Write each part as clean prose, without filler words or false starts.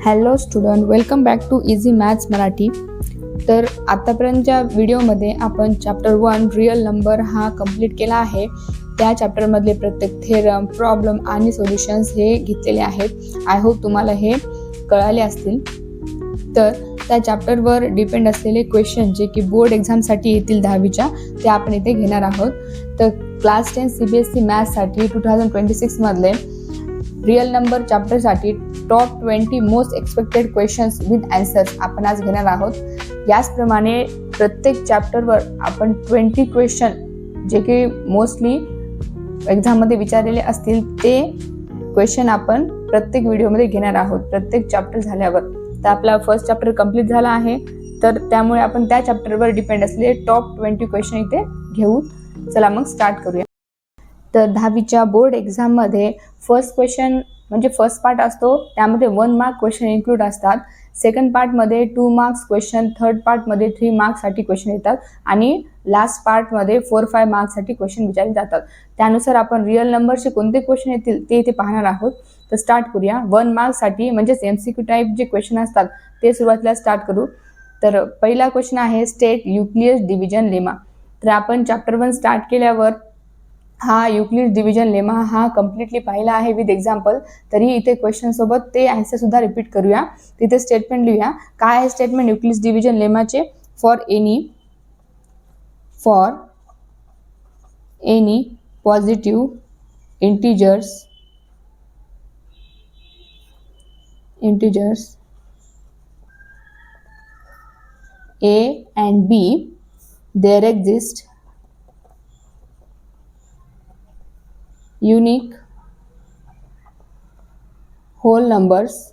Hello student, welcome back to easy maths Marathi. तर आतापर्यंतच्या व्हिडिओमध्ये आपण चॅप्टर 1 रिअल नंबर हा कंप्लीट केला आहे. त्या चॅप्टरमधले प्रत्येक थेरम, प्रॉब्लेम आणि सोल्युशन्स हे घेतलेले आहेत. आय होप तुम्हाला हे कळाले असतील. तर त्या चॅप्टरवर डिपेंड असलेले क्वेश्चन जे की बोर्ड एक्झामसाठी येतील 10वीच्या, ते आपण इथे घेणार आहोत. तर क्लास 10 CBSE मॅथ्ससाठी 2026 मधले रिअल नंबर चॅप्टरसाठी top 20 most expected questions with answers आपण आज घेणार आहोत. याचप्रमाणे प्रत्येक चॅप्टरवर आपण 20 क्वेश्चन जे की मोस्टली एक्झाममध्ये विचारलेले असतील ते क्वेश्चन आपण प्रत्येक व्हिडिओमध्ये घेणार आहोत प्रत्येक चॅप्टर झाल्यावर. तर आपला फर्स्ट चॅप्टर कंप्लीट झाला आहे, तर त्यामुळे आपण त्या चॅप्टरवर डिपेंड असलेले टॉप 20 क्वेश्चन इथे घेऊ. चला मग स्टार्ट करूया. तर 10वीच्या बोर्ड एक्झाममध्ये फर्स्ट क्वेश्चन म्हणजे फर्स्ट पार्ट असतो, त्यामध्ये 1 मार्क क्वेश्चन इन्क्लूड असतात. सेकंड पार्टमध्ये 2 मार्क्स क्वेश्चन, थर्ड पार्टमध्ये 3 मार्क्ससाठी क्वेश्चन येतात आणि लास्ट पार्टमध्ये 4-5 मार्क्ससाठी क्वेश्चन विचारले जातात. त्यानुसार आपण रिअल नंबरचे कोणते क्वेश्चन येतील ते इथे पाहणार आहोत. तर स्टार्ट करूया. 1 मार्क्ससाठी म्हणजेच MCQ टाईप जे क्वेश्चन असतात ते सुरुवातीला स्टार्ट करू. तर पहिला क्वेश्चन आहे स्टेट युक्लियस डिव्हिजन लेमा. तर आपण चॅप्टर 1 स्टार्ट केल्यावर हा युक्लिड डिव्हिजन लेमा हा कम्प्लिटली पाहिला आहे विथ एक्झाम्पल. तरी इथे क्वेश्चन सोबत ते आन्सर सुद्धा रिपीट करूया. तिथे स्टेटमेंट लिहूया. काय आहे स्टेटमेंट युक्लिड डिव्हिजन लेमाचे? For any positive integers A and B, there exist unique whole numbers.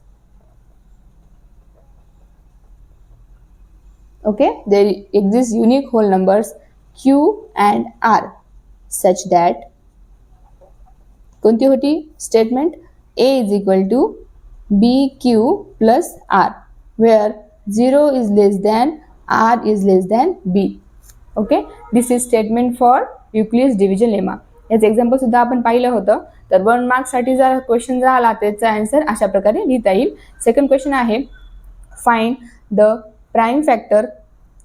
Okay, there exist unique whole numbers Q and R such that कोणती होती statement? A is equal to BQ plus R where 0 is less than R is less than B. Okay, this is statement for Euclid's division lemma. याचं example सुद्धा आपण पाहिलं होतं. तर 1 मार्क्ससाठी जर question राहिला त्याचा आन्सर अशा प्रकारे लिहिता येईल. सेकंड क्वेश्चन आहे find the prime factor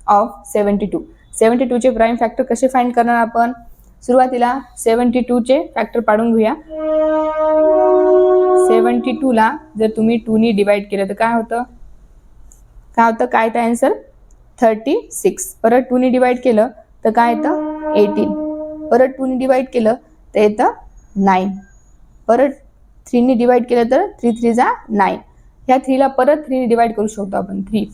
of 72. 72 चे प्राइम फॅक्टर कसे फाइंड करणार आपण? सुरुवातीला 72 चे फॅक्टर पाडून घेऊया. 72 ला जर तुम्ही 2 ने डिवाइड केलं तर काय होतं? काय तर आन्सर 36. परत 2 ने डिवाइड केलं तर काय येतं? 18. परत 2 ने डिवाइड केलं तर येतं 9. परत 3 ने डिवाइड केलं तर 3 3 जा 9. ह्या 3 ला परत 3 ने डिवाइड करू शकतो आपण 3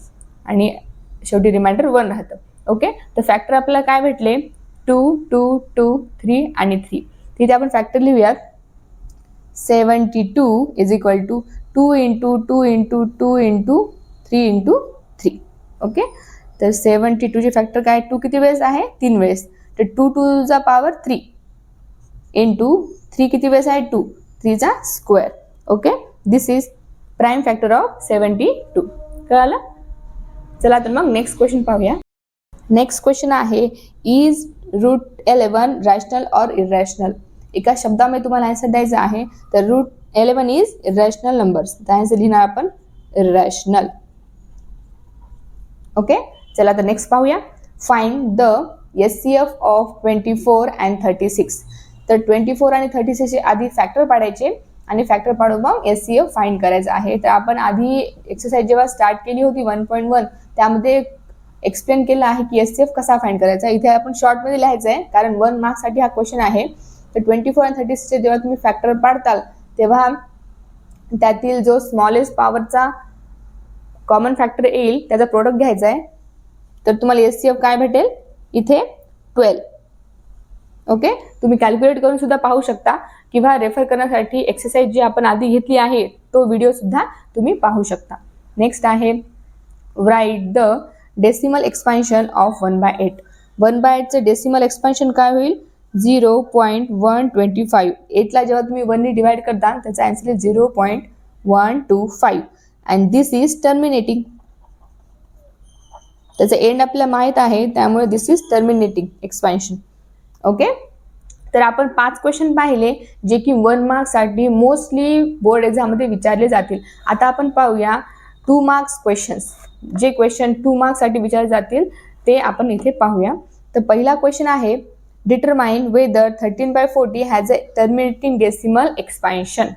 आणि शेवटी रिमाइंडर 1 राहतं. ओके, तर फॅक्टर आपल्याला काय भेटले? 2 2 2 3 आणि 3. तिथे आपण फॅक्टर लिहूयात. 72 is equal to 2 into 2 into 2 into 3 into 3. Okay, तर 72 चे फॅक्टर काय? 2 किती वेळेस आहे? 3 वेळेस. तर 2 2 चा पॉवर 3 इंटू 3 किती वेळेस आहे? 2. 3 चा square. Okay, this is prime factor of 72. कळालं? चला तर मग नेक्स्ट क्वेश्चन पाहूया. नेक्स्ट क्वेश्चन आहे इज √11 रॅशनल ऑर इरॅशनल. एका शब्दामध्ये तुम्हाला आन्सर द्यायचा आहे. तर √11 इज इरॅशनल नंबर्स. तर आन्सर लिहिणार आपण इरॅशनल. ओके, चला तर नेक्स्ट पाहूया. Find the SCF of 24 and 36. तर 24 आणि 36 चे आधी फॅक्टर पाडायचे आणि फॅक्टर पाडून मग SCF फाइंड करायचं आहे. तर आपण आधी एक्सरसाइज जेव्हा स्टार्ट केली होती 1.1 त्यामध्ये एक्सप्लेन केलं आहे की SCF कसा फाइंड करायचा. इथे आपण शॉर्टमध्ये लिहायचं आहे कारण 1 मार्क्ससाठी हा क्वेश्चन आहे. तर 24 आणि 36 चे जेव्हा तुम्ही फॅक्टर पाडताल तेव्हा त्यातील जो स्मॉलेस्ट पॉवरचा कॉमन फॅक्टर येईल त्याचा प्रोडक्ट घ्यायचा आहे. तर तुम्हाला SCF काय भेटेल? इथे 12. ओके, तुम्ही कॅल्क्युलेट करून सुद्धा पाहू शकता किंवा रेफर करण्यासाठी एक्सरसाइज जी आपण आधी घेतली आहे तो व्हिडिओ सुद्धा तुम्ही पाहू शकता. नेक्स्ट आहे write the decimal expansion of 1/8. 1/8 चे डेसिमल एक्सपान्शन काय होईल? 0.125. 8 ला जेव्हा तुम्ही 1 ने डिवाइड करता त्याचा आन्सर आहे 0.125 अँड दिस इज टर्मिनेटिंग. त्याचं एंड आपल्याला माहित आहे त्यामुळे दिस इज टर्मिनेटिंग एक्सपान्शन. ओके, तर आपण 5 क्वेश्चन पाहिले जे की 1 मार्क्ससाठी मोस्टली बोर्ड एक्झाममध्ये विचारले जातील. आता आपण पाहूया 2 मार्क्स क्वेश्चन्स, जे क्वेश्चन 2 मार्क्ससाठी विचारले जातील ते आपण इथे पाहूया. तर पहिला क्वेश्चन आहे, determine whether 13/40 has a terminating decimal expansion.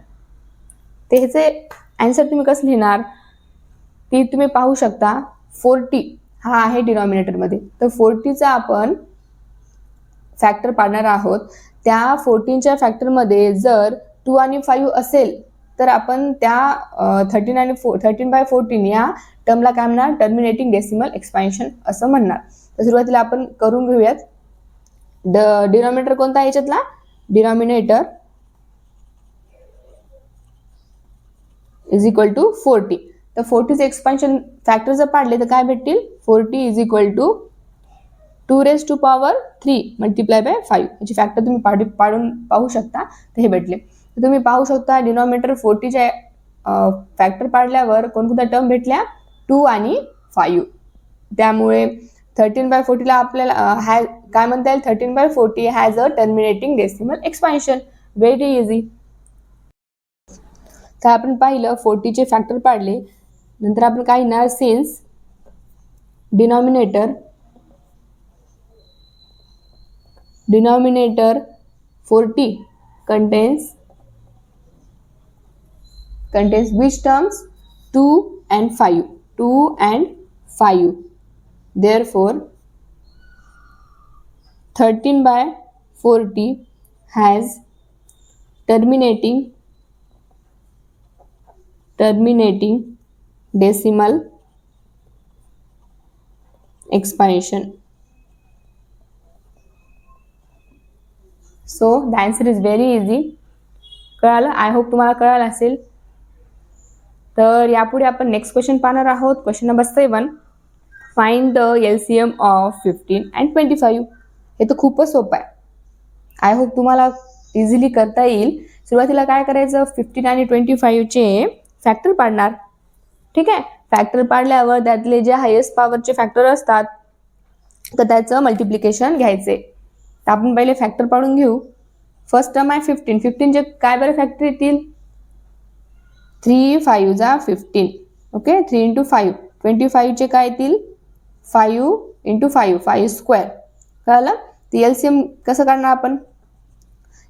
ते ह्याचे आन्सर तुम्ही कसं लिहिणार, ती तुम्ही पाहू शकता. 40 हा आहे डिनॉमिनेटरमध्ये, तर 40चा आपण फॅक्टर पाडणार आहोत. त्या 14च्या फॅक्टरमध्ये जर 2 आणि 5 असेल तर आपण त्या 13/14 या टर्मला काय म्हणणार, टर्मिनेटिंग डेसिमल एक्सपान्शन असं म्हणणार. तर सुरुवातीला आपण करून घेऊयात. डिनॉमिनेटर कोणता आहे याच्यातला, डिनॉमिनेटर इज इक्वल टू 40. तर 40चे एक्सपान्शन फॅक्टर जर पाडले तर काय भेटतील, 40 is equal to 2⁻³ multiply by 5. याची फॅक्टर तुम्ही पाडून पाहू शकता, तर हे भेटले. तर तुम्ही पाहू शकता डिनॉमिनेटर 40च्या फॅक्टर पाडल्यावर कोणकोणत्या टर्म भेटल्या, 2 आणि 5. त्यामुळे 13/40 ला आपल्याला काय म्हणता येईल, 13/40 has a terminating decimal expansion. Very easy. तर आपण पाहिलं 40चे फॅक्टर पाडले, नंतर आपण काय लिहिणार, since denominator 40 contains which terms, 2 and 5. Therefore 13/40 has terminating decimal expansion. So the answer is very easy. कळालं, आय होप तुम्हाला कळालं असेल. तर यापुढे आपण नेक्स्ट क्वेश्चन पाहणार आहोत. Question number 7, find the LCM of 15 and 25. हे तर खूपच सोपं आहे. आय होप तुम्हाला इझिली करता येईल. सुरुवातीला काय करायचं, 15 आणि 25चे फॅक्टर पाडणार. ठीक आहे, फॅक्टर पाडल्यावर त्यातले जे हायेस्ट पॉवरचे फॅक्टर असतात तर त्याचं मल्टिप्लिकेशन घ्यायचे. तर आपण पहिले फॅक्टर पाडून घेऊ. फर्स्ट टर्म आहे 15. 15चे काय बरं फॅक्टर येतील, 3 5 जा 15. ओके, 3 × 5. 25चे काय येतील, 5 × 5 5 स्क्वेअर. कळलं. तर LCM कसं काढणार आपण,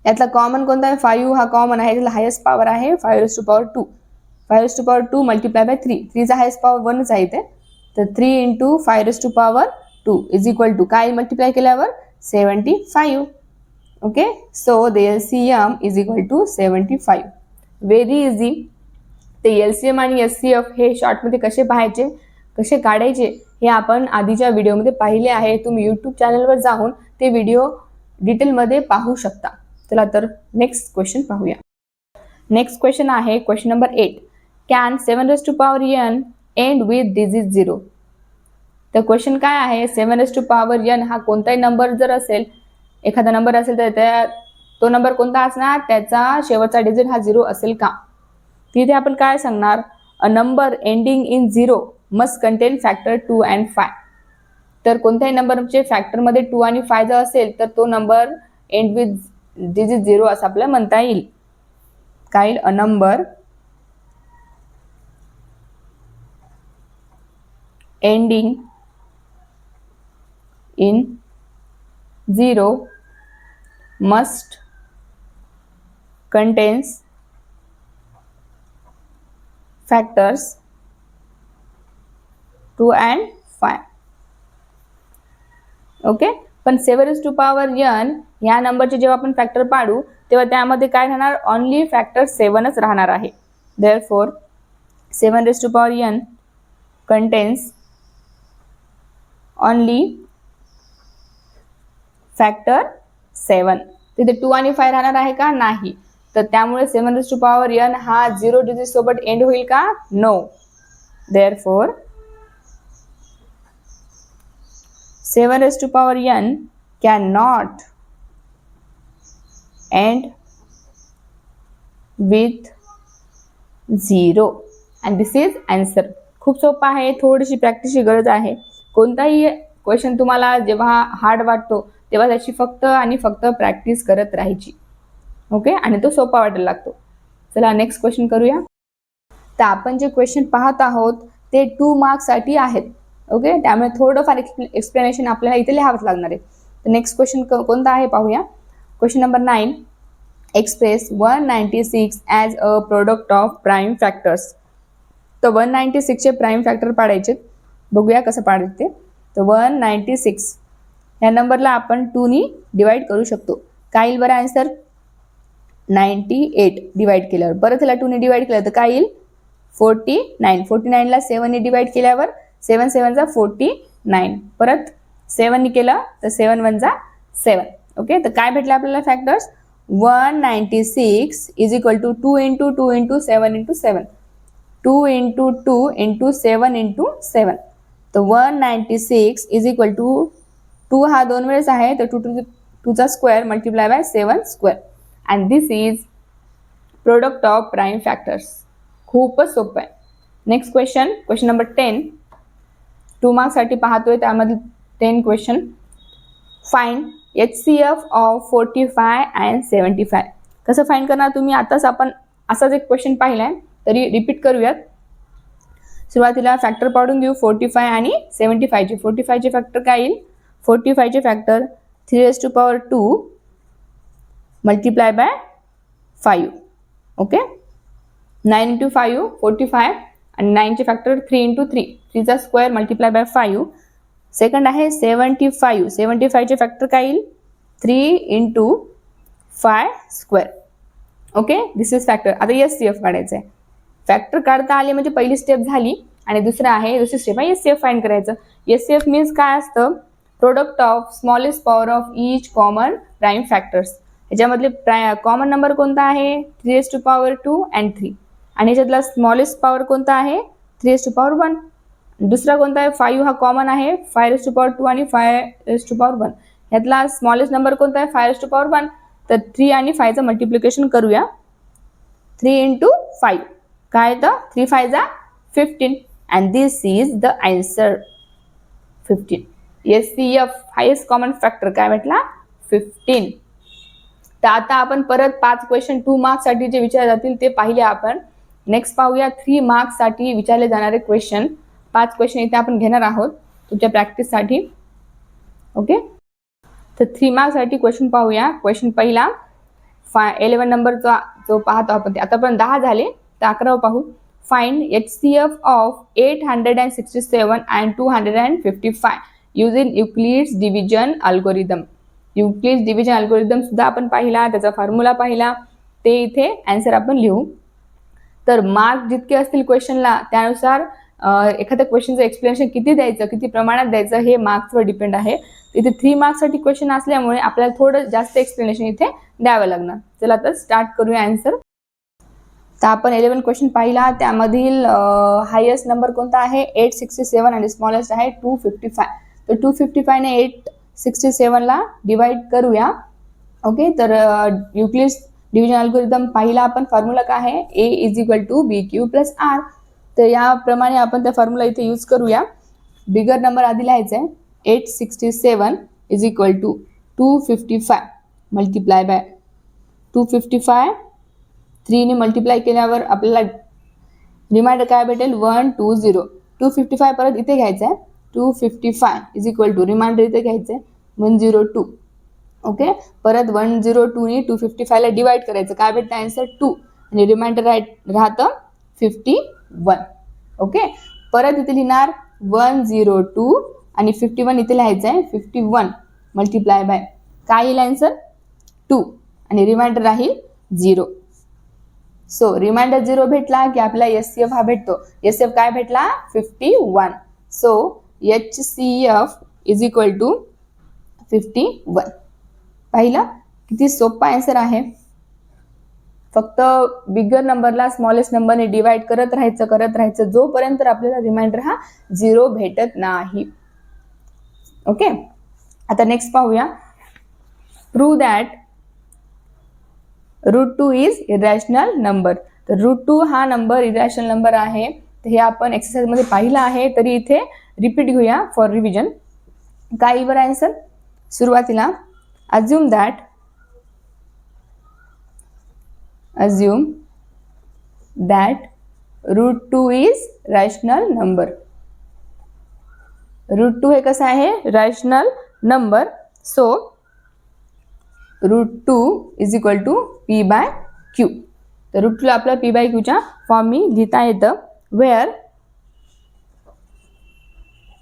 यातला कॉमन कोणता आहे, 5 हा कॉमन आहे, त्याला हायेस्ट पॉवर आहे 5⁻². 5⁻² मल्टिप्लाय बाय 3. 3चा हायेस्ट पॉवर 1च आहे इथे, तर 3 × 5⁻² इज इक्वल टू काय मल्टिप्लाय केल्यावर 75. Okay, so the LCM is equal to 75. Very easy. ते LCM आणि SCF हे शॉर्टमध्ये कसे पाहायचे, कसे काढायचे हे आपण आधीच्या व्हिडिओमध्ये पाहिले आहे. तुम्ही यूट्यूब चॅनलवर जाऊन ते व्हिडिओ डिटेलमध्ये पाहू शकता. चला तर नेक्स्ट क्वेश्चन पाहूया. नेक्स्ट क्वेश्चन आहे question number 8, can 7⁻n end with digit 0. तर क्वेश्चन काय आहे, 7⁻n हा कोणताही नंबर जर असेल, एखादा नंबर असेल तर तो नंबर कोणता असणार, त्याचा शेवटचा डिजिट हा 0 असेल का. तिथे आपण काय सांगणार, a number ending in 0 must content factor 2 and 5. तर कोणत्याही नंबरचे फॅक्टरमध्ये 2 आणि 5 जर असेल तर तो नंबर एंड विथ डिजिट 0 असं आपल्याला म्हणता येईल. काय, a number ending in 0 must contains factors 2 and 5. Okay, पण 7⁻n या नंबरचे जेव्हा आपण फॅक्टर पाडू तेव्हा त्यामध्ये काय राहणार, ओनली फॅक्टर 7च राहणार आहे. Therefore 7⁻n contains only factor 7. तिथे 2 आणि 5 राहणार आहे का, नाही. तर त्यामुळे 7⁻n हा 0 डिजिट सोबत एंड होईल का, no. Therefore 7⁻n can not end with 0 and this is answer. खूप सोपं आहे, थोडीशी प्रॅक्टिसची गरज आहे. कोणताही क्वेश्चन तुम्हाला जेव्हा हार्ड वाटतो तेव्हा त्याची फक्त आणि फक्त प्रॅक्टिस करत राहायची. ओके, आणि तो सोपा वाटायला लागतो. चला नेक्स्ट क्वेश्चन करूया. तर आपण जे क्वेश्चन पाहत आहोत ते 2 मार्क्ससाठी आहेत. ओके, त्यामुळे थोडंफार एक्सप्लेनेशन आपल्याला इथे लिहावंच लागणार आहे. तर नेक्स्ट क्वेश्चन कोणता आहे पाहूया. Question number 9, express 196 as a product of prime factors. तर 196 चे प्राईम फॅक्टर पाडायचे. बघूया कसं पाडायचं ते. तर 196 ह्या नंबरला आपण 2 नी डिवाइड करू शकतो. काय येईल बरं आन्सर? 98 डिवाइड केल्यावर. परत ह्याला 2 नी डिवाइड केलं तर काय येईल? 49. 49 ला 7 नी डिवाइड केल्यावर 7 7 जा 49. परत 7 नी केलं तर 7 1 जा 7. ओके, तर काय भेटलं आपल्याला factors? 196 is equal to 2 into 2 into 7 into 7. 2 into 2 into 7 into 7. तर 196 इज इक्वल टू 2 हा 2 वेळेस आहे तर 2 चा square multiply by 7 square. And this is product of prime factors. खूपच सोपं आहे. Next question, question number 10. 2 मार्क्ससाठी पाहतोय, त्यामध्ये 10 question. Find HCF of 45 and 75. कसं फाइंड करणार तुम्ही? आताच आपण असाच एक क्वेश्चन पाहिलाय तरी रिपीट करूयात. सुरुवातीला फॅक्टर पाडून घेऊ 45 आणि 75 चे. 45 चे फॅक्टर काय येईल? 45 चे factor 3⁻² multiply by 5. Okay, 9 into 5 45 आणि 9 चे फॅक्टर 3 इंटू 3. 3 चा स्क्वेअर मल्टिप्लाय बाय 5. सेकंड आहे 75. 75 चे फॅक्टर काय येईल? 3 into 5 square. Okay, this is factor. आता HCF काढायचं आहे. फॅक्टर काढता आले म्हणजे पहिली स्टेप झाली आणि दुसरी स्टेप आहे HCF फाइंड करायचं. HCF मीन्स काय असतं? Product of smallest power of each common prime factors. ह्याच्यामधले कॉमन नंबर कोणता आहे? 3⁻² अँड 3. आणि ह्याच्यातला स्मॉलेस्ट पॉवर कोणता आहे? 3⁻1. दुसरा कोणता आहे? 5 हा कॉमन आहे. 5⁻² आणि 5⁻1. ह्यातला स्मॉलेस्ट नंबर कोणता आहे? 5⁻1. तर 3 आणि 5चं मल्टिप्लिकेशन करूया. 3 इंटू 5 काय येतं? 3 5 जा 15. And this is the answer 15. HCF highest common factor काय भेटला? 15. तर आता आपण परत 5 क्वेश्चन 2 मार्क्ससाठी जे विचारले जातील ते पाहिले आपण. नेक्स्ट पाहूया 3 मार्क्ससाठी विचारले जाणारे क्वेश्चन. 5 क्वेश्चन इथे आपण घेणार आहोत तुमच्या प्रॅक्टिससाठी. ओके, तर 3 मार्क्ससाठी क्वेश्चन पाहूया. क्वेश्चन पहिला 11 नंबरचा जो पाहतो आपण ते. आता पण 10 झाले तर 11 पाहू. Find HCF of 867 and 255 using Euclid's division algorithm. Euclid's division algorithm सुद्धा आपण पाहिला, त्याचा फॉर्म्युला पाहिला. ते इथे आन्सर आपण लिहू. तर मार्क जितके असतील क्वेश्चनला त्यानुसार एखाद्या क्वेश्चनचं एक्सप्लेनेशन किती द्यायचं, किती प्रमाणात द्यायचं हे मार्क्सवर डिपेंड आहे. इथे 3 मार्क्ससाठी क्वेश्चन असल्यामुळे आपल्याला थोडं जास्त एक्सप्लेनेशन इथे द्यावं लागणार. चला तर स्टार्ट करूया आन्सर. तर आपण 11 क्वेश्चन पाहिला, त्यामधील हायेस्ट नंबर कोणता आहे? 867 आणि स्मॉलेस्ट आहे 255. तर 255 ने 867 ला डिवाइड करूया. ओके, तर युक्लिड्स डिव्हिजन अल्गोरिदम पाहिला आपण. फॉर्म्युला काय आहे? A is equal to BQ plus R. तर याप्रमाणे आपण त्या फॉर्म्युला इथे यूज करूया. बिगर नंबर आधी लिहायचा आहे. 867 is equal to 255 multiply by 255. 3 ने मल्टिप्लाय केल्यावर आपल्याला रिमाइंडर काय भेटेल? 120. 255 परत इथे घ्यायचं आहे. 255 इज इक्वल टू रिमाइंडर इथे घ्यायचं आहे 102. ओके, परत 102 नी 255 ला डिवाइड करायचं. काय भेटतं आन्सर? 2. आणि रिमाइंडर राहतं 51. ओके, परत इथे लिहिणार 102 आणि 51 इथे लिहायचं आहे 51 मल्टिप्लाय बाय काय येईल आन्सर? 2 आणि रिमाइंडर राहील 0. सो रिमाइंडर 0 भेटला की आपला HCF हा भेटतो. HCF काय भेटला? 51. So HCF is equal to 51. पाहिलं किती सोपा आन्सर आहे. फक्त बिगर नंबरला स्मॉलेस्ट नंबरने डिवाइड करत राहायचं जोपर्यंत आपल्याला रिमाइंडर हा 0 भेटत नाही. ओके, आता नेक्स्ट पाहूया. Prove that √2 is irrational number. तर √2 हा नंबर इरॅशनल नंबर आहे. तर हे आपण एक्सरसाइज मध्ये पाहिलं आहे, तरी इथे रिपीट घेऊया फॉर रिव्हिजन. काय येईल आन्सर? सुरुवातीला assume that √2 is rational number. √2 हे कसं आहे, rational number. So √2 is equal to p/q. तर √2 आपला p/q फॉर्मनी लिहिता येतं, where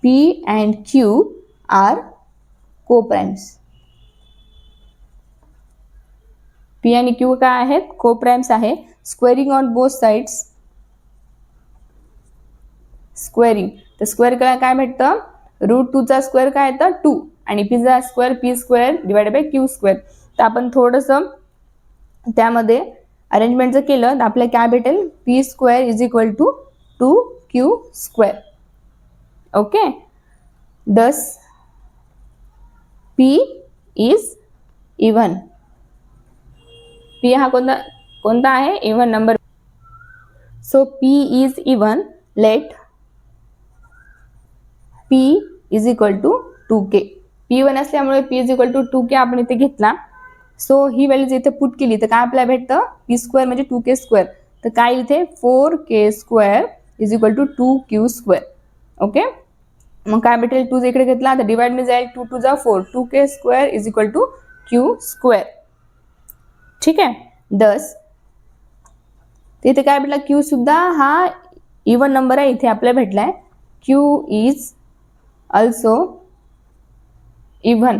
p and q are coprimes. p आणि q काय आहेत, कोप्राइम्स आहे. Squaring on both sides, squaring, तर स्क्वेअर केला काय भेटतं, √2 चा स्क्वेअर काय येतं 2 आणि p चा square p² divided by q². तर आपण थोडंसं त्यामध्ये अरेंजमेंट जर केलं तर आपल्याला काय भेटेल, p² is equal to 2q². Okay, thus p is even. p हा कोणता आहे, even number. So p is even, let p is equal to 2k. p1 असल्यामुळे p is equal to 2k आपण इथे घेतला. सो ही व्हॅल्यूज इथे put केली तर काय आपल्याला भेटतं, p² म्हणजे 2k². तर काय इथे 4k² is equal to 2q². Okay, मग काय भेटेल, 2 इकडे घेतला तर डिवाइड में जाईल, 2 2 जा 4, 2k² is equal to q². ठीक आहे, दस इथे काय भेटला, q सुद्धा हा इवन नंबर आहे, इथे आपल्याला भेटलाय q is also even.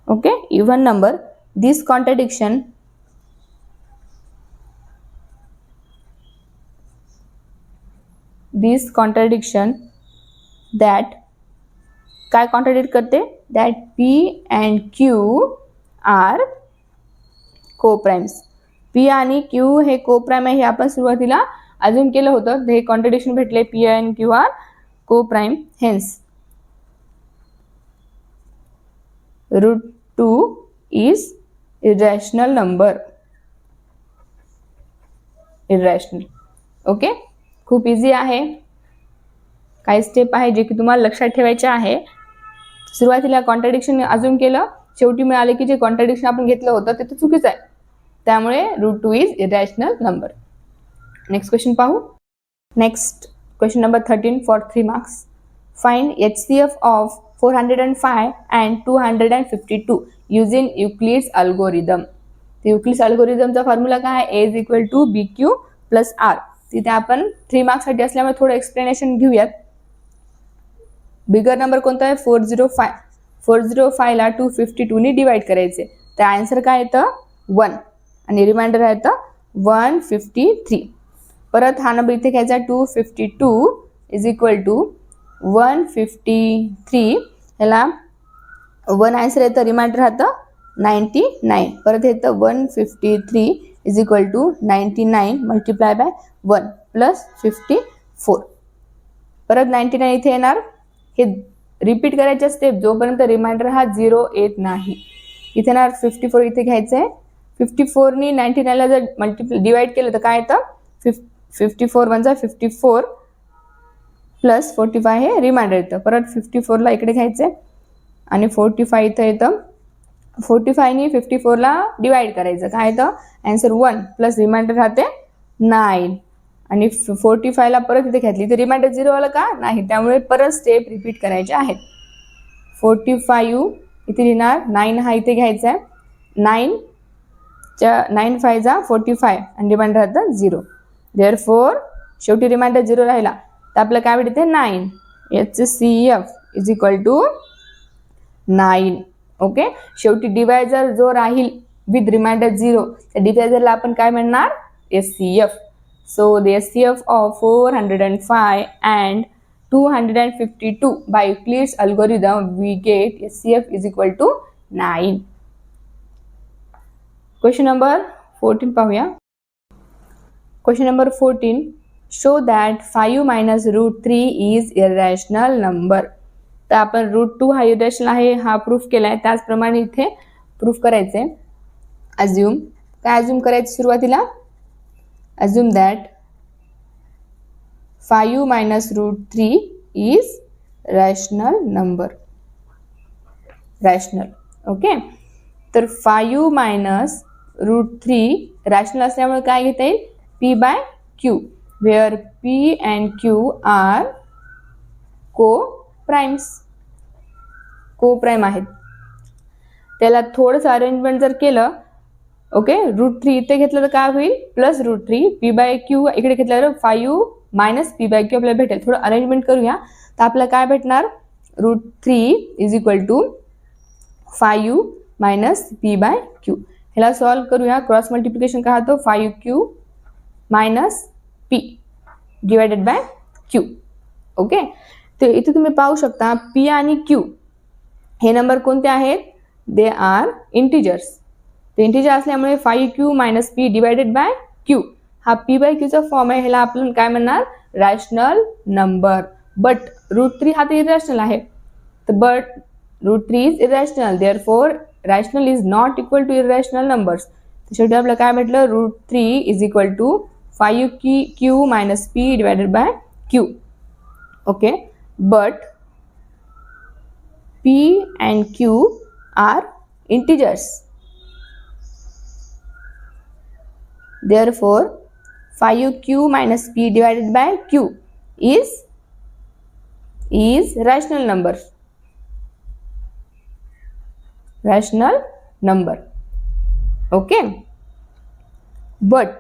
Okay, even number. This contradiction that काय कॉन्ट्रडिक्ट करते, that p and q are coprimes. p आणि q हे कोप्राइम आहे, हे आपण सुरुवातीला अज्यूम केलं होतं. हे कॉन्ट्रडिक्शन भेटले, p and q are coprime. Hence √2 is irrational number. Irrational. Okay, खूप इझी आहे. काही स्टेप आहे जे की तुम्हाला लक्षात ठेवायचे आहे. सुरुवातीला कॉन्ट्रडिक्शन अज्यूम केलं, शेवटी मिळाले की जे कॉन्ट्रडिक्शन आपण घेतलं होतं ते चुकीचं आहे. त्यामुळे √2 is irrational number. Next question पाहू. Next question number 13 for 3 marks. Find HCF of 405 and 252 using Euclid's algorithm. Euclid's अल्गोरिदमचा फॉर्म्युला काय आहे, a is equal to BQ plus R. तिथे आपण 3 मार्क्स साठी असल्यामुळे थोडं एक्सप्लेनेशन घेऊयात. बिगर नंबर कोणता आहे, 405. 405 ला 252 ने डिवाइड करायचे, तर आन्सर काय येतं 1 आणि रिमाइंडर आहे तर 153. परत हा नंबर इथे घ्यायचा, 252 इज इक्वल टू 153. ह्याला 1 आन्सर येतं, रिमाइंडर राहतं 99. परत येतं 153 is equal to 99 multiply by 1 plus 54. परत 99 इथे येणार. हे रिपीट करायचे स्टेप जोपर्यंत रिमाइंडर हा 0 येत नाही. इथे येणार 54 इथे घ्यायचं आहे. 54 नी 99 ला जर डिवाइड केलं तर काय येतं, 54 म्हणजे 54 प्लस 45 हे रिमाइंडर येतं. परत 54 ला इकडे घ्यायचं आणि 45 इथं येतं. 45 नी 54 ला डिवाइड करायचं, काय येतं आन्सर 1 प्लस रिमाइंडर राहते 9 आणि 45 ला परत इथे घेतली तर रिमाइंडर 0 आलं का नाही, त्यामुळे परत स्टेप रिपीट करायचे आहेत. 45 इथे लिहिणार, 9 हा इथे घ्यायचा आहे. 9 5 जा 45 आणि रिमाइंडर राहतं 0. देअरफॉर शेवटी रिमाइंडर 0 राहिला तर आपलं काय भेटते 9. HCF is equal to 9. Okay, शेवटी डिवायझर जो राहील विथ रिमाइंडर 0 त्या डिवायझरला आपण काय म्हणणार, HCF. So the HCF of 405 and 252 by Euclid's algorithm, we get HCF is equal to 9. Question number 14 पाहूया. Question number 14. Show that 5 minus √3 is irrational number. तर आपण √2 हा irrational आहे हा प्रूफ केलाय, त्याचप्रमाणे इथे प्रूफ करायचे. अज्यूम काय अज्यूम करायचं सुरुवातीला, assume that 5 minus √3 is rational number. Rational. Okay, तर 5 minus √3 रॅशनल असल्यामुळे काय घेता येईल, p/q. where P and Q are co-primes. Co-prime आहेत. त्याला थोडंसं अरेंजमेंट जर केलं, ओके, √3 इथे घेतलं तर काय होईल, प्लस √3 p/q इकडे घेतलं तर 5 मायनस p/q आपल्याला भेटेल. थोडं अरेंजमेंट करूया. तर आपल्याला काय भेटणार, √3 is equal to 5 minus p/q. ह्याला सॉल्व करूया. क्रॉस मल्टिप्लिकेशन काय होतं, 5q minus p divided by q. Okay, तर इथे तुम्ही पाहू शकता p आणि q हे नंबर कोणते आहेत, दे आर इंटिजर्स. ते इंटिजर असल्यामुळे 5q minus p divided by q हा p/q चा फॉर्म आहे. ह्याला आपण काय म्हणणार, रॅशनल नंबर. बट √3 हा तर इरॅशनल आहे. तर but √3 is irrational, therefore rational is not equal to irrational numbers. शेवटी आपल्याला काय भेटलं, √3 is equal to 5q minus p divided by q. Okay, but p and q are integers. Therefore, 5q minus p divided by q is rational number. Rational number. Okay. But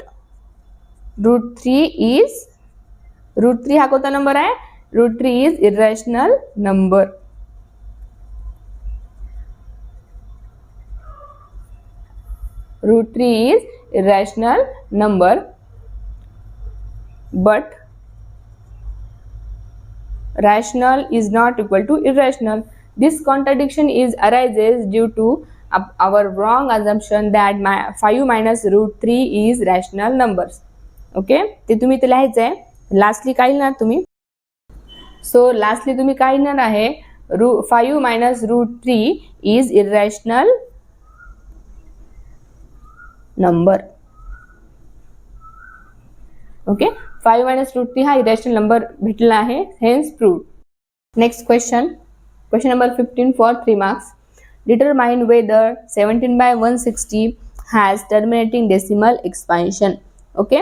√3 हा कोणता number आहे, √3 is irrational number. √3 is irrational number, but rational is not equal to irrational. This contradiction arises due to our wrong assumption that 5 minus √3 is rational numbers. Okay, ते तुम्ही इथे लिहायचं आहे. Lastly काय लिहिणार तुम्ही, सो लास्टली तुम्ही काय लिहिणार आहे, 5 minus √3 is irrational number. Okay, 5 minus √3 हा इरॅशनल नंबर भेटला आहे, hence proved. Next question number 15 for 3 marks. Determine whether 17/160 has terminating decimal expansion. Okay,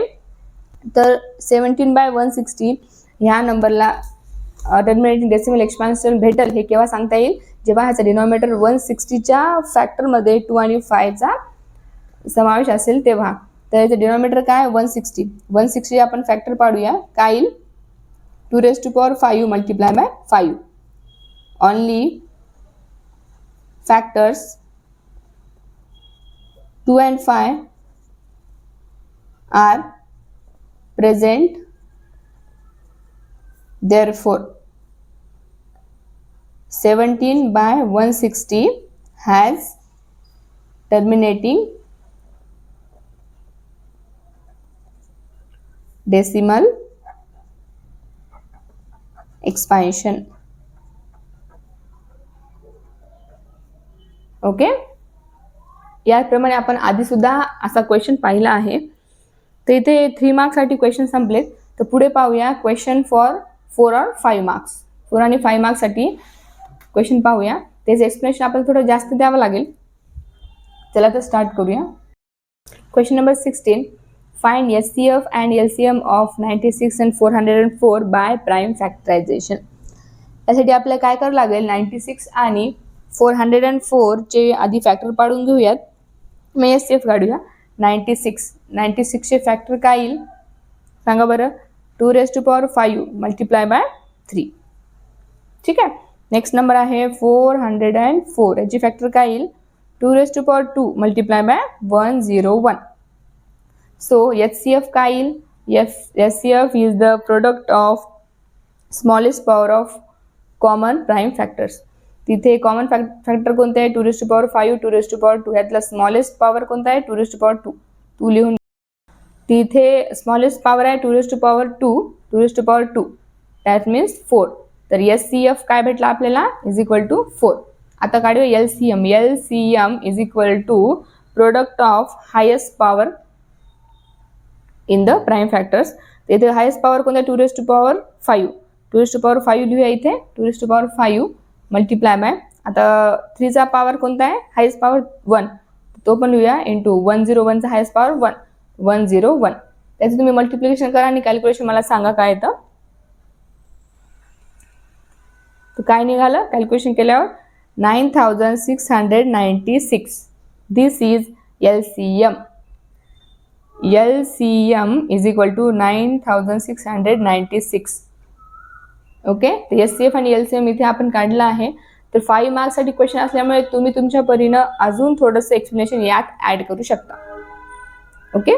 तर 17/160 ह्या नंबरला टर्मिनेटिंग डेसिमल एक्सपान्शन भेटेल हे केव्हा सांगता येईल, जेव्हा ह्याचा डिनॉमिनेटर 160च्या फॅक्टरमध्ये 2 आणि 5 चा समावेश असेल तेव्हा. तर याचं डिनॉमिनेटर काय, 160 आपण फॅक्टर पाडूया. काय येईल, 2⁵ multiply by 5. Only factors 2 and 5 are present, therefore 17/160 has terminating decimal expansion. Okay, याप्रमाणे आपण आधी सुद्धा असा क्वेश्चन पाहिला आहे. तर इथे 3 मार्क्ससाठी क्वेश्चन संपलेत. तर पुढे पाहूया क्वेश्चन फॉर 4 और 5 मार्क्स. 4 आणि 5 मार्क्ससाठी क्वेश्चन पाहूया. त्याचं एक्सप्लेनेशन आपल्याला थोडं जास्त द्यावं लागेल. चला तर स्टार्ट करूया. Question number 16. Find HCF and LCM of 96 and 404 by prime factorization. यासाठी आपल्याला काय करावं लागेल, 96 आणि 404 चे आधी फॅक्टर पाडून घेऊयात. मग HCF काढूया. 96 चे फॅक्टर काय येईल सांगा बरं, 2⁵ मल्टिप्लाय बाय 3. ठीक आहे. नेक्स्ट नंबर आहे 404. याची फॅक्टर काय येईल, 2⁵ मल्टिप्लाय बाय 101. सो HCF काय येईल, HCF is the product of smallest power of common prime factors. तिथे कॉमन फॅक्टर कोणते आहे, 2⁵, 2⁵, यातला स्मॉलेस्ट पॉवर कोणता आहे, 2⁵. तू लिहून, तिथे स्मॉलेस्ट पॉवर आहे 2⁵, दॅट मीन्स 4. तर HCF काय भेटला आपल्याला, इज इक्वल टू 4. आता काढूया LCM. LCM is equal to product of highest power in the prime factors. इथे हायेस्ट पॉवर कोणता, 2⁵. 2⁵ लिहूया इथे, 2⁵ मल्टिप्लाय बाय, आता 3चा पॉवर कोणता आहे, हायेस्ट पॉवर 1, तो पण लिहूया, इंटू 101चा हायेस्ट पॉवर 1, 101. त्याचं तुम्ही मल्टिप्लिकेशन करा आणि कॅल्क्युलेशन मला सांगा काय येतं. तर काय निघालं कॅल्क्युलेशन केल्यावर 9696. This is LCM. LCM is equal to 9696. Okay, तर SCF आणि LCM इथे आपण काढला आहे. तर 5 मार्क्ससाठी क्वेश्चन असल्यामुळे तुम्ही तुमच्या परीनं अजून थोडंसं एक्सप्लेनेशन यात ऍड करू शकता. ओके,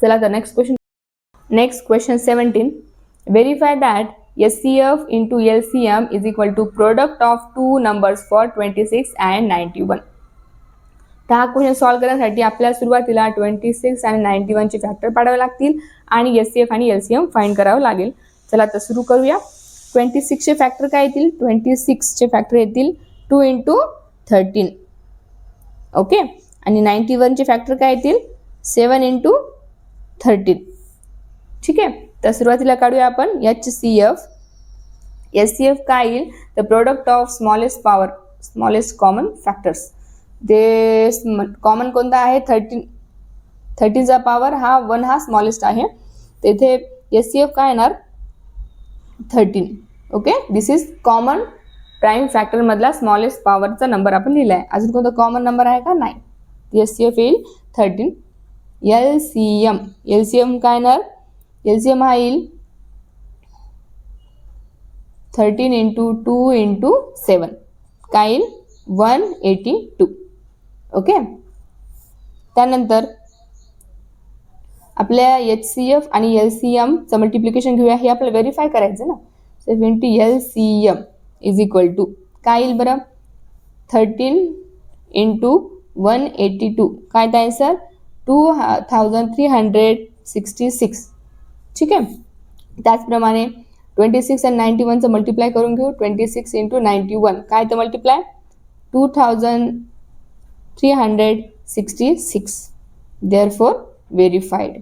चला तर next question 17. Verify that SCF into LCM is equal to product of two numbers for 26 and 91. तर हा क्वेश्चन सॉल्व्ह करण्यासाठी आपल्याला सुरुवातीला 26 आणि 91 चे फॅक्टर पाडावे लागतील आणि SCF आणि LCM फाइंड करावं लागेल. चला तर सुरू करूया. 26 चे फॅक्टर काय येतील? 26 चे फॅक्टर येतील 2 × 13. ओके, आणि 91 चे फॅक्टर काय येतील? 7 × 13. ठीक आहे, तर सुरुवातीला काढूया आपण HCF. SCF काय येईल? The product of smallest common factors. ते कॉमन कोणता आहे? 13चा पॉवर हा 1 हा स्मॉलेस्ट आहे. तेथे SCF काय येणार? 13. Okay, this is common prime factor मधला स्मॉलेस्ट पॉवरचा नंबर आपण लिहिला आहे. अजून कोणता कॉमन नंबर आहे का? नाही. SCF येईल 13. LCM काय येणार? LCM हा येईल 13 × 2 × 7. काय येईल? 182. ओके, त्यानंतर आपल्या HCF आणि LCM चं मल्टिप्लिकेशन घेऊया. हे आपल्याला व्हेरीफाय करायचं ना. 70 LCM इज इक्वल टू काय येईल बरं? 13 × 182. काय त्या आन्सर? 2366. ठीक आहे, त्याचप्रमाणे 26 आणि 91 चं मल्टिप्लाय करून घेऊ. 26 × 91 काय तर multiply? 2366. Therefore verified.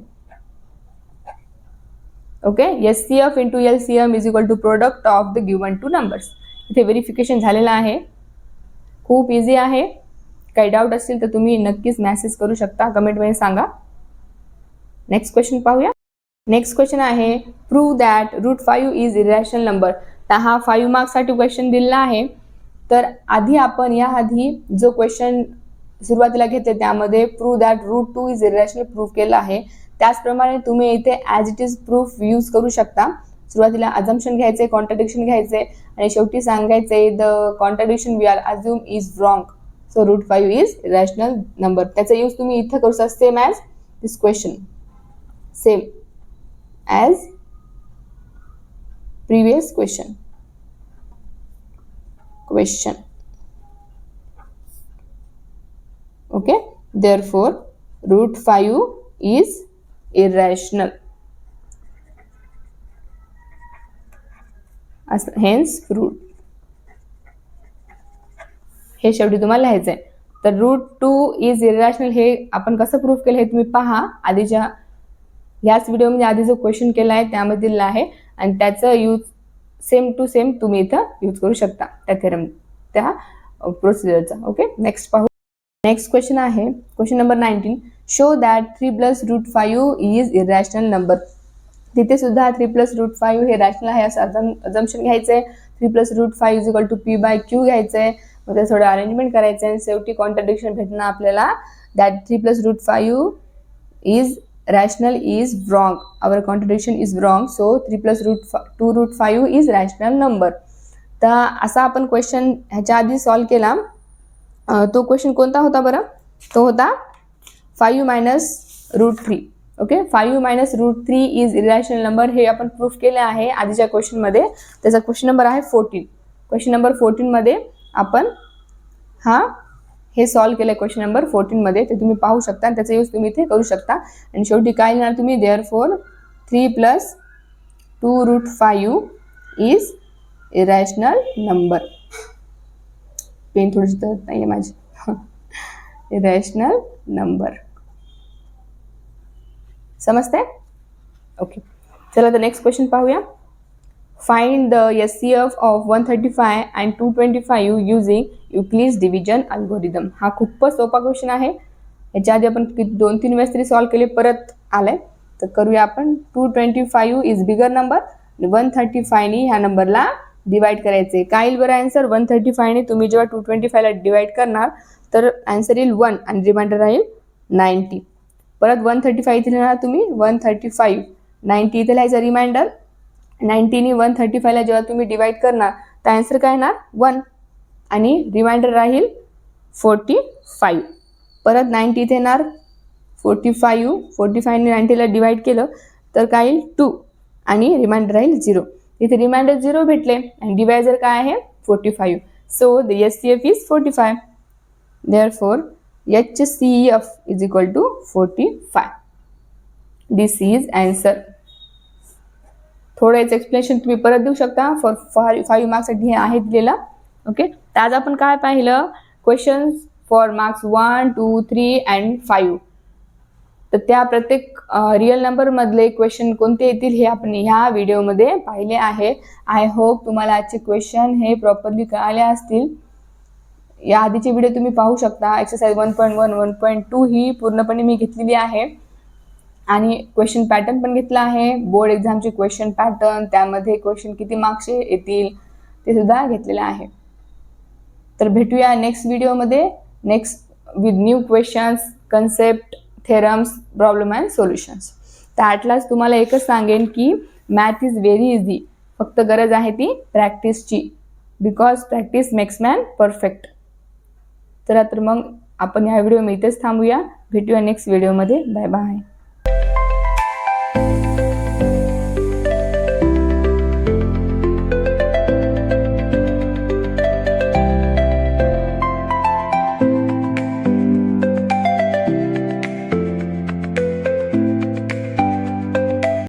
Okay, SCF into LCM is equal to product of the given two numbers. इथे व्हेरिफिकेशन झालेलं आहे. खूप इझी आहे. काही डाऊट असतील तर तुम्ही नक्कीच मेसेज करू शकता, कमेंटमध्ये सांगा. नेक्स्ट क्वेश्चन पाहूया. नेक्स्ट क्वेश्चन आहे prove that √5 is irrational number. तर हा 5 मार्क्ससाठी क्वेश्चन दिलेला आहे. तर आधी आपण याआधी जो क्वेश्चन सुरुवातीला घेतले त्यामध्ये prove that √2 is irrational prove केला आहे. त्याचप्रमाणे तुम्ही इथे as it is proof use करू शकता. सुरुवातीला अझम्पशन घ्यायचे, कॉन्ट्रडिक्शन घ्यायचे आणि शेवटी सांगायचे the contradiction we are assume is wrong. So √5 is rational number. त्याचा यूज तुम्ही इथं करू शकता. Same as this question, same as previous question. Okay, therefore √5 is irrational. Hence root. हे शेवटी तुम्हाला लिहायचं आहे. तर √2 इज इरॅशनल हे आपण कसं प्रूव्ह केलं हे तुम्ही पहा. आधीच्या याच व्हिडिओमध्ये आधी जो क्वेश्चन केला आहे त्यामध्ये दिला आहे आणि त्याचं यूज सेम टू सेम तुम्ही इथं यूज करू शकता त्या थेरम, त्या प्रोसिजरचा. ओके, नेक्स्ट पाहू. नेक्स्ट क्वेश्चन आहे question number 19. Show that 3 + √5 is irrational number. तिथे सुद्धा 3 + √5 हे रॅशनल आहे असं अझम्पशन घ्यायचं आहे. 3 + √5 इज इक्वल टू P/Q घ्यायचं आहे. मग त्याचं थोडं अरेंजमेंट करायचं आहे. शेवटी कॉन्ट्रडिक्शन भेटणं आपल्याला that 3 + √5 is rational is wrong. Our contradiction is wrong. So 3 + √5 is rational number. तर असा आपण क्वेश्चन ह्याच्या आधी सॉल्व्ह केला. तो क्वेश्चन कोणता होता बरं? तो होता 5 - √3. Okay, 5 - √3 is irrational number. हे आपण प्रूफ केले आहे आधीच्या क्वेश्चनमध्ये. त्याचा क्वेश्चन नंबर आहे 14. क्वेश्चन नंबर 14 मध्ये आपण हे सॉल्व्ह केलं. क्वेश्चन नंबर 14 मध्ये ते तुम्ही पाहू शकता. त्याचा यूज तुम्ही इथे करू शकता. आणि शेवटी काय लिहिणार तुम्ही? Therefore 3 + 2√5 is irrational number. Pen थोडीशी तरत नाही आहे माझी. Irrational number. समजते? ओके, चला तर नेक्स्ट क्वेश्चन पाहूया. Find the SCF of 135 and 225 using Euclid's division algorithm. हा खूपच सोपा क्वेश्चन आहे. याच्या आधी आपण 2-3 वेळेस तरी सॉल्व्ह केले, परत आलाय. तर करूया आपण. 225 इज बिगर नंबर. 135 ने ह्या नंबरला डिवाइड करायचे. काय येईल बरं आन्सर? 135 ने तुम्ही जेव्हा 225 ला डिवाइड करणार तर आन्सर येईल 1 आणि रिमाइंडर राहील 90. परत 135 इथे लिहिणार तुम्ही 135, 90 इथे लिहायचं रिमाइंडर. 90 ने 135 ला जेव्हा तुम्ही डिवाइड करणार तर आन्सर काय येणार? 1 आणि रिमाइंडर राहील 45. परत 90 इथे येणार 45, 45 ने 90 ला डिवाइड केलं तर काय येईल? 2 आणि रिमाइंडर राहील 0. इथे रिमाइंडर 0 भेटले आणि डिवायझर काय आहे? 45. So the HCF is 45. Therefore, HCF is equal to 45. This is answer. थोडं याचं एक्सप्लेनेशन तुम्ही परत देऊ शकता. फॉर 5 मार्क्ससाठी हे आहे दिलेला. ओके, तर आज आपण काय पाहिलं? Questions for marks 1, 2, 3 and 5. तर त्या प्रत्येक रिअल नंबर मधले क्वेश्चन कोणते येतील हे आपण ह्या व्हिडिओमध्ये पाहिले आहे. आय होप तुम्हाला आजचे क्वेश्चन हे प्रॉपरली कळाले असतील. या आधीचे व्हिडिओ तुम्ही पाहू शकता. एक्सरसाइज 1.1, 1.2 ही पूर्णपणे मी घेतलेली आहे आणि क्वेश्चन पॅटर्न पण घेतला आहे. बोर्ड एक्झामचे क्वेश्चन पॅटर्न, त्यामध्ये क्वेश्चन किती मार्क्स येतील ते सुद्धा घेतलेलं आहे. तर भेटूया नेक्स्ट व्हिडिओमध्ये, next with new questions, concept, theorems, problem and solutions. तर ॲटलास तुम्हाला एकच सांगेन की मॅथ इज व्हेरी इझी. फक्त गरज आहे ती प्रॅक्टिसची. Because practice makes man perfect. तर मग आपण ह्या व्हिडिओ इथेच थांबूया. भेटूया नेक्स्ट व्हिडिओमध्ये. Bye bye.